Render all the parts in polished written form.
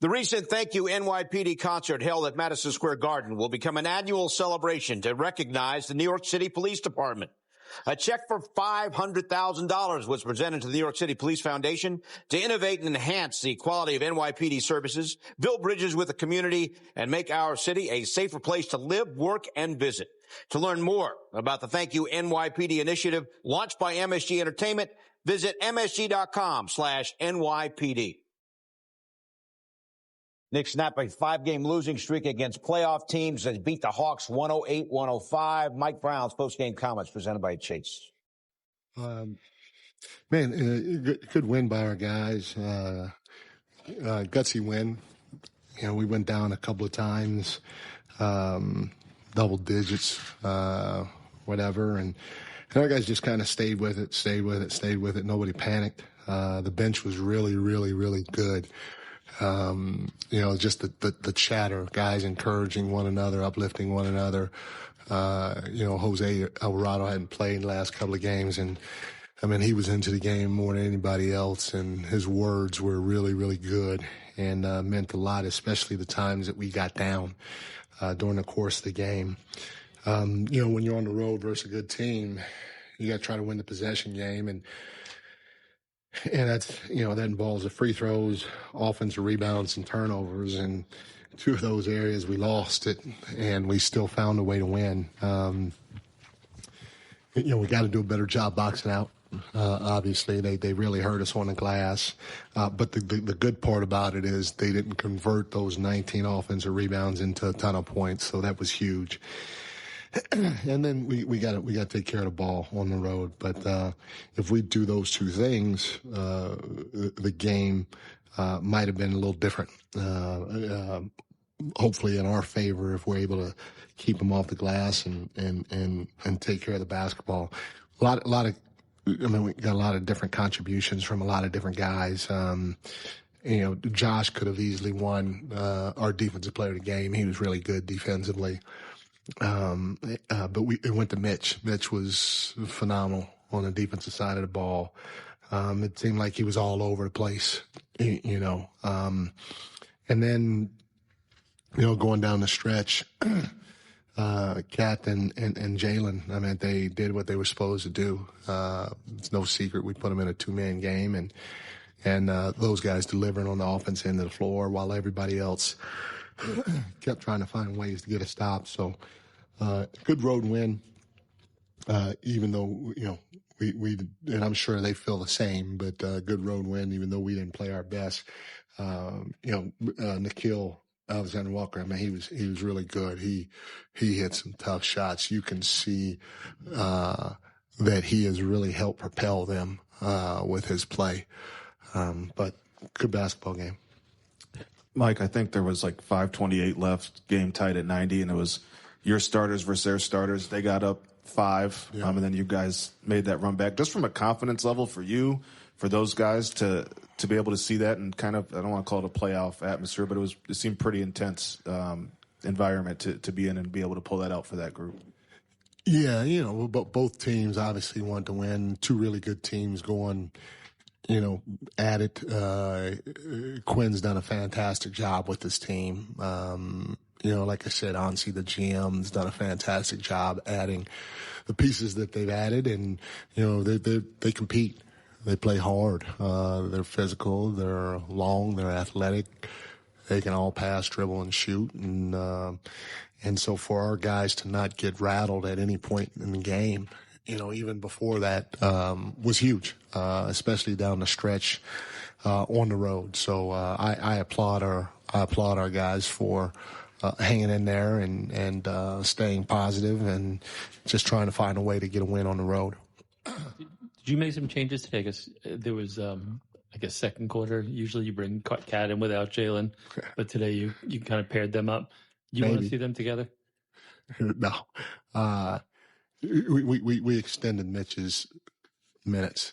The recent Thank You NYPD concert held at Madison Square Garden will become an annual celebration to recognize the New York City Police Department. A check for $500,000 was presented to the New York City Police Foundation to innovate and enhance the quality of NYPD services, build bridges with the community, and make our city a safer place to live, work, and visit. To learn more about the Thank You NYPD initiative launched by MSG Entertainment, visit msg.com/NYPD. Knicks snap a 5-game losing streak against playoff teams and beat the Hawks 108-105. Mike Brown's post-game comments presented by Chase. Good win by our guys. Gutsy win. We went down a couple of times, double digits, whatever. And our guys just kind of stayed with it. Nobody panicked. The bench was really, really, really good. Just the chatter, guys encouraging one another, uplifting one another. Jose Alvarado hadn't played in the last couple of games, and he was into the game more than anybody else, and his words were really, really good and meant a lot, especially the times that we got down during the course of the game. When you're on the road versus a good team, you got to try to win the possession game, and that's, that involves the free throws, offensive rebounds, and turnovers. And two of those areas we lost it, and we still found a way to win. We got to do a better job boxing out. Obviously, they really hurt us on the glass. But the good part about it is they didn't convert those 19 offensive rebounds into a ton of points, so that was huge. And then we got to take care of the ball on the road. But if we do those two things, the game might have been a little different. Hopefully in our favor if we're able to keep them off the glass and take care of the basketball. We got a lot of different contributions from a lot of different guys. Josh could have easily won our defensive player of the game. He was really good defensively. But it went to Mitch. Mitch was phenomenal on the defensive side of the ball. It seemed like he was all over the place, and then, going down the stretch, Kat and Jalen, they did what they were supposed to do. It's no secret we put them in a 2-man game, and those guys delivering on the offense end of the floor while everybody else kept trying to find ways to get a stop. So, good road win, even though, we and I'm sure they feel the same, but good road win, even though we didn't play our best. Nikhil Alexander-Walker, he was really good. He hit some tough shots. You can see that he has really helped propel them with his play. But good basketball game. Mike, I think there was like 5:28 left, game tied at 90, and it was your starters versus their starters. They got up 5, yeah. And then you guys made that run back. Just from a confidence level for you, for those guys to be able to see that and kind of, I don't want to call it a playoff atmosphere, but it seemed pretty intense environment to be in and be able to pull that out for that group. Yeah, but both teams obviously want to win. Two really good teams going, at it. Quinn's done a fantastic job with this team. Like I said, Ansi, the GM's done a fantastic job adding the pieces that they've added, and they compete. They play hard. They're physical. They're long. They're athletic. They can all pass, dribble, and shoot. And so for our guys to not get rattled at any point in the game, even before that, was huge, especially down the stretch on the road. So I applaud our guys for hanging in there and staying positive and just trying to find a way to get a win on the road. Did you make some changes today? I guess there was, second quarter. Usually you bring Kat in without Jalen, but today you kind of paired them up. Do you want to see them together? No. We extended Mitch's minutes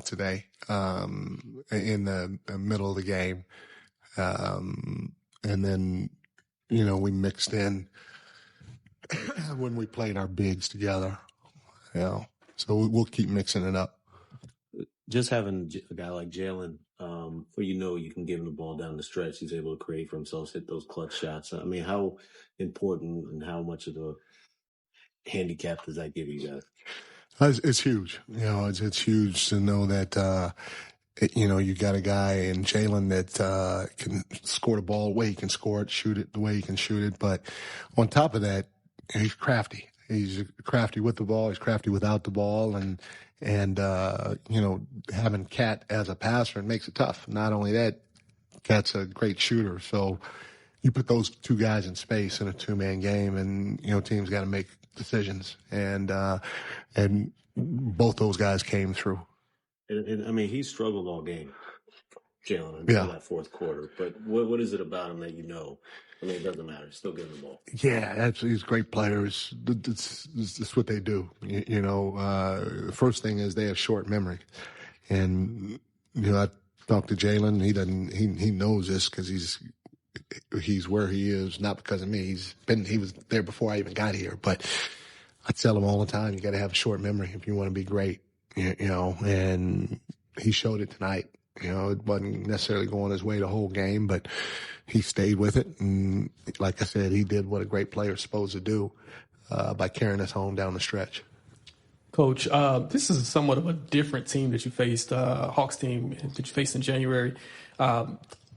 today in the middle of the game. And then, we mixed in when we played our bigs together. So we'll keep mixing it up. just having a guy like Jalen, where you can give him the ball down the stretch, he's able to create for himself, hit those clutch shots. I mean, how important and how much of a handicap does that give you guys? It's huge. It's huge to know that, you got a guy in Jalen that can score the ball the way he can score it, shoot it the way he can shoot it. But on top of that, he's crafty. He's crafty with the ball. He's crafty without the ball. And having KAT as a passer makes it tough. Not only that, KAT's a great shooter. So you put those two guys in space in a two-man game, and, teams got to make decisions. And both those guys came through. And I mean, he struggled all game, Jalen, until that fourth quarter. But what is it about him that I mean, it doesn't matter. He's still getting the ball. Yeah, he's a great player. It's what they do. First thing is they have short memory. And, I talked to Jalen. He knows this because he's where he is, not because of me. He was there before I even got here. But I tell him all the time, you got to have a short memory if you want to be great. And he showed it tonight. It wasn't necessarily going his way the whole game, but he stayed with it. And like I said, he did what a great player is supposed to do by carrying us home down the stretch. Coach, this is somewhat of a different team that you faced, Hawks team that you faced in January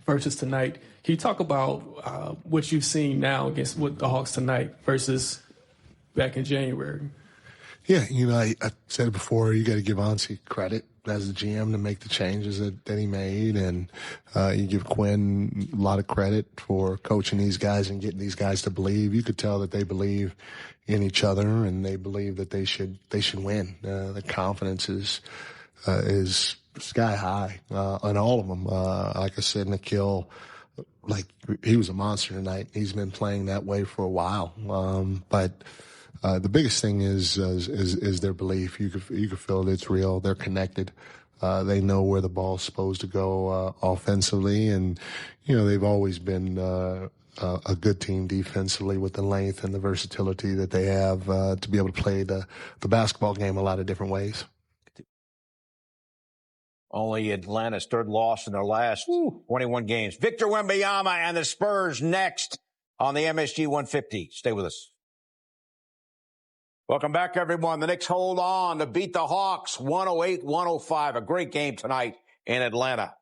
versus tonight. Can you talk about what you've seen now against with the Hawks tonight versus back in January? Yeah, I said it before, you got to give Ansi credit as the GM to make the changes that he made. And you give Quinn a lot of credit for coaching these guys and getting these guys to believe. You could tell that they believe in each other and they believe that they should win. The confidence is sky high on all of them. Like I said, Nikhil, he was a monster tonight. He's been playing that way for a while. But the biggest thing is their belief. You could feel that it's real. They're connected. They know where the ball's supposed to go offensively, and they've always been a good team defensively with the length and the versatility that they have to be able to play the basketball game a lot of different ways. Only Atlanta's third loss in their last 21 games. Victor Wembanyama and the Spurs next on the MSG 150. Stay with us. Welcome back, everyone. The Knicks hold on to beat the Hawks 108-105. A great game tonight in Atlanta.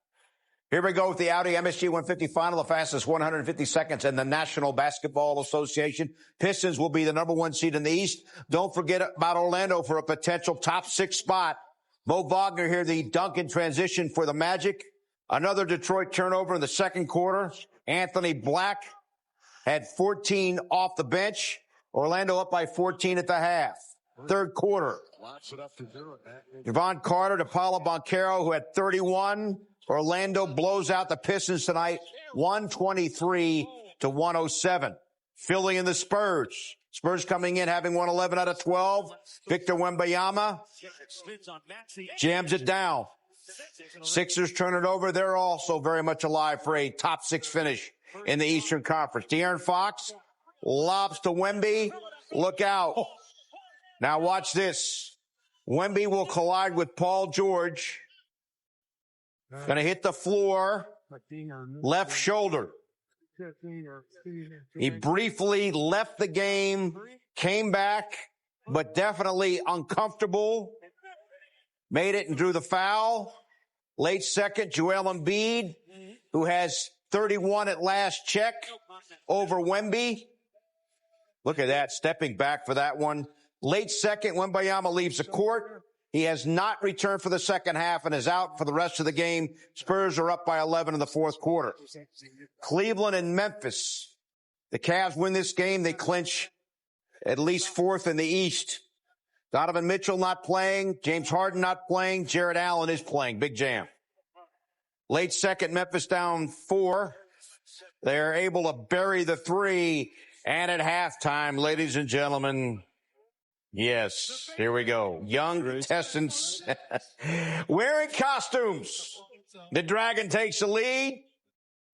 Here we go with the Audi MSG 150 final, the fastest 150 seconds in the National Basketball Association. Pistons will be the number one seed in the East. Don't forget about Orlando for a potential top 6 spot. Mo Wagner here, the dunk in transition for the Magic. Another Detroit turnover in the second quarter. Anthony Black had 14 off the bench. Orlando up by 14 at the half. Third quarter. Javon Carter to Paolo Banchero, who had 31. Orlando blows out the Pistons tonight, 123-107. Philly and the Spurs. Spurs coming in, having won 11 out of 12. Victor Wembanyama jams it down. Sixers turn it over. They're also very much alive for a top 6 finish in the Eastern Conference. De'Aaron Fox lobs to Wemby. Look out. Now watch this. Wemby will collide with Paul George. Going to hit the floor. Left shoulder. He briefly left the game, came back, but definitely uncomfortable. Made it and drew the foul. Late second, Joel Embiid, who has 31 at last check over Wemby. Look at that, stepping back for that one. Late second, Wembanyama leaves the court. He has not returned for the second half and is out for the rest of the game. Spurs are up by 11 in the fourth quarter. Cleveland and Memphis. The Cavs win this game. They clinch at least fourth in the East. Donovan Mitchell not playing. James Harden not playing. Jared Allen is playing. Big jam. Late second, Memphis down 4. They're able to bury the 3. And at halftime, ladies and gentlemen, yes, here we go. Young contestants wearing costumes. The Dragon takes the lead,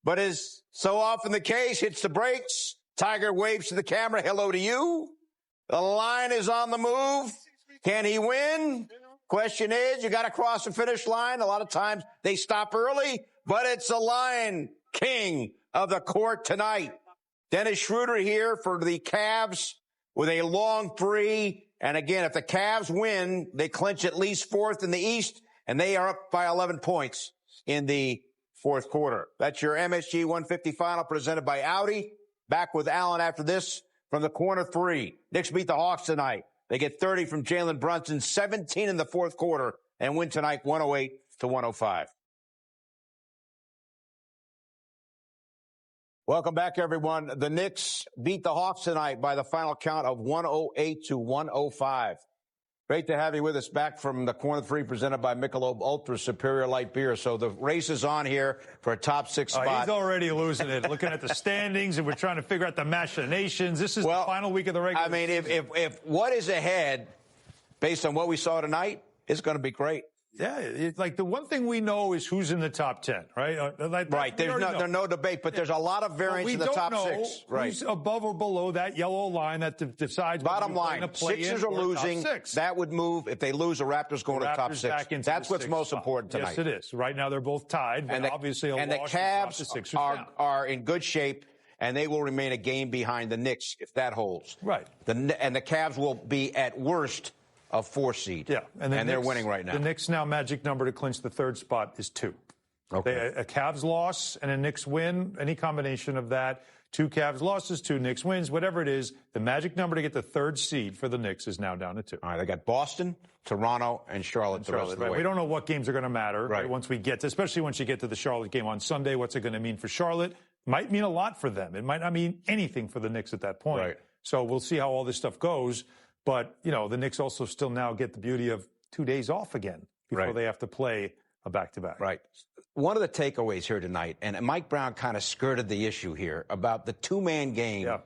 but as so often the case, hits the brakes. Tiger waves to the camera. Hello to you. The Lion is on the move. Can he win? Question is, you got to cross the finish line. A lot of times they stop early, but it's the Lion King of the court tonight. Dennis Schroeder here for the Cavs with a long three. And again, if the Cavs win, they clinch at least fourth in the East, and they are up by 11 points in the fourth quarter. That's your MSG 150 final presented by Audi. Back with Allen after this from the corner three. Knicks beat the Hawks tonight. They get 30 from Jalen Brunson, 17 in the fourth quarter, and win tonight 108-105. Welcome back, everyone. The Knicks beat the Hawks tonight by the final count of 108-105. Great to have you with us back from the corner three presented by Michelob Ultra Superior Light Beer. So the race is on here for a top six spot. He's already losing it, looking at the standings, and we're trying to figure out the machinations. This is the final week of the regular season. If what is ahead, based on what we saw tonight, it's going to be great. Yeah, it's like the one thing we know is who's in the top 10, right? Right. There's no debate, but there's a lot of variance in the top six. Right. Who's above or below that yellow line that decides. Bottom line, Sixers are losing. That would move. If they lose, the Raptors go to the top six. That's what's most important tonight. Yes, it is. Right now, they're both tied, but obviously a loss. And the Cavs are in good shape, and they will remain a game behind the Knicks if that holds. Right. And the Cavs will be at worst a 4 seed. Yeah. And they're winning right now. The Knicks' now magic number to clinch the third spot is 2. Okay. A Cavs loss and a Knicks win, any combination of that, 2 Cavs losses, 2 Knicks wins, whatever it is, the magic number to get the third seed for the Knicks is now down to 2. All right. They got Boston, Toronto, and Charlotte the rest of the way. We don't know what games are going to matter once we get to, especially once you get to the Charlotte game on Sunday. What's it going to mean for Charlotte? Might mean a lot for them. It might not mean anything for the Knicks at that point. Right. So we'll see how all this stuff goes. But, the Knicks also still now get the beauty of 2 days off again before they have to play a back-to-back. Right. One of the takeaways here tonight, and Mike Brown kind of skirted the issue here about the two-man game. Yeah.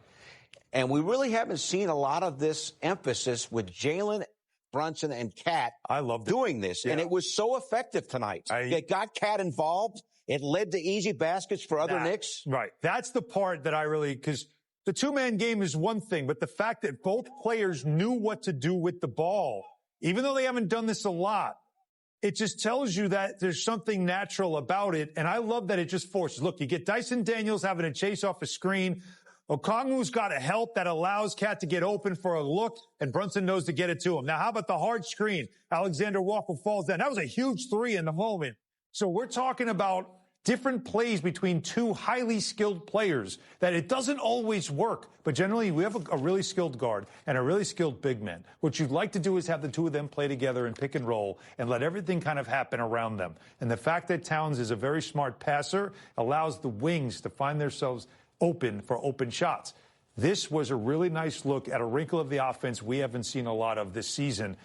And we really haven't seen a lot of this emphasis with Jalen Brunson and KAT doing this. Yeah. And it was so effective tonight. It got KAT involved. It led to easy baskets for other Knicks. Right. That's the part that because the two-man game is one thing, but the fact that both players knew what to do with the ball, even though they haven't done this a lot, it just tells you that there's something natural about it. And I love that it just forces. Look, you get Dyson Daniels having to chase off a screen. Okongwu's got a help that allows KAT to get open for a look, and Brunson knows to get it to him. Now, how about the hard screen? Alexander Walker falls down. That was a huge 3 in the moment. So we're talking about different plays between 2 highly skilled players that it doesn't always work. But generally, we have a really skilled guard and a really skilled big man. What you'd like to do is have the 2 of them play together and pick and roll and let everything kind of happen around them. And the fact that Towns is a very smart passer allows the wings to find themselves open for open shots. This was a really nice look at a wrinkle of the offense we haven't seen a lot of this season.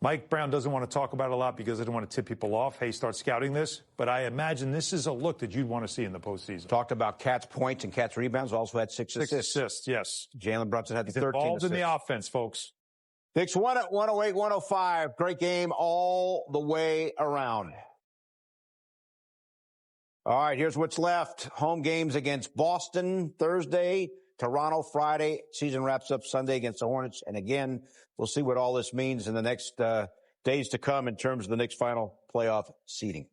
Mike Brown doesn't want to talk about it a lot because he doesn't want to tip people off. Hey, start scouting this. But I imagine this is a look that you'd want to see in the postseason. Talked about KAT's points and KAT's rebounds. Also had 6 assists. 6 assists, yes. Jalen Brunson had 13 involved assists. In the offense, folks. Knicks won at 108-105. Great game all the way around. All right, here's what's left. Home games against Boston Thursday, Toronto Friday. Season wraps up Sunday against the Hornets. And again, we'll see what all this means in the next days to come in terms of the Knicks' final playoff seeding.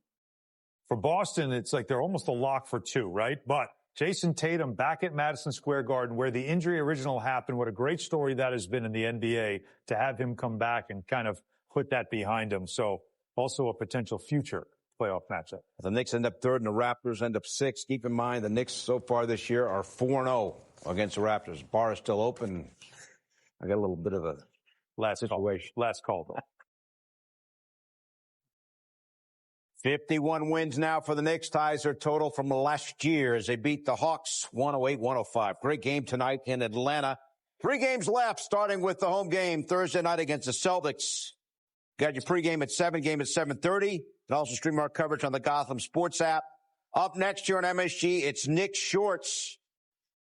For Boston, it's like they're almost a lock for 2, right? But Jason Tatum back at Madison Square Garden where the injury original happened. What a great story that has been in the NBA to have him come back and kind of put that behind him. So also a potential future playoff matchup. The Knicks end up 3rd and the Raptors end up 6th. Keep in mind the Knicks so far this year are 4-0 against the Raptors. Bar is still open. I got a little bit of a last situation. Last call, though. 51 wins now for the Knicks. Ties their total from last year as they beat the Hawks 108-105. Great game tonight in Atlanta. 3 games left, starting with the home game Thursday night against the Celtics. Got your pregame at 7, game at 7:30. And also stream our coverage on the Gotham Sports app. Up next here on MSG, it's Knicks Shorts.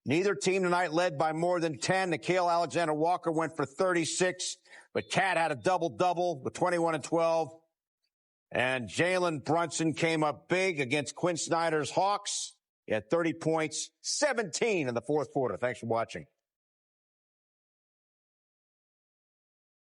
Neither team tonight led by more than 10. Nickeil Alexander-Walker went for 36, but KAT had a double-double with 21 and 12. And Jalen Brunson came up big against Quinn Snyder's Hawks. He had 30 points, 17 in the fourth quarter. Thanks for watching.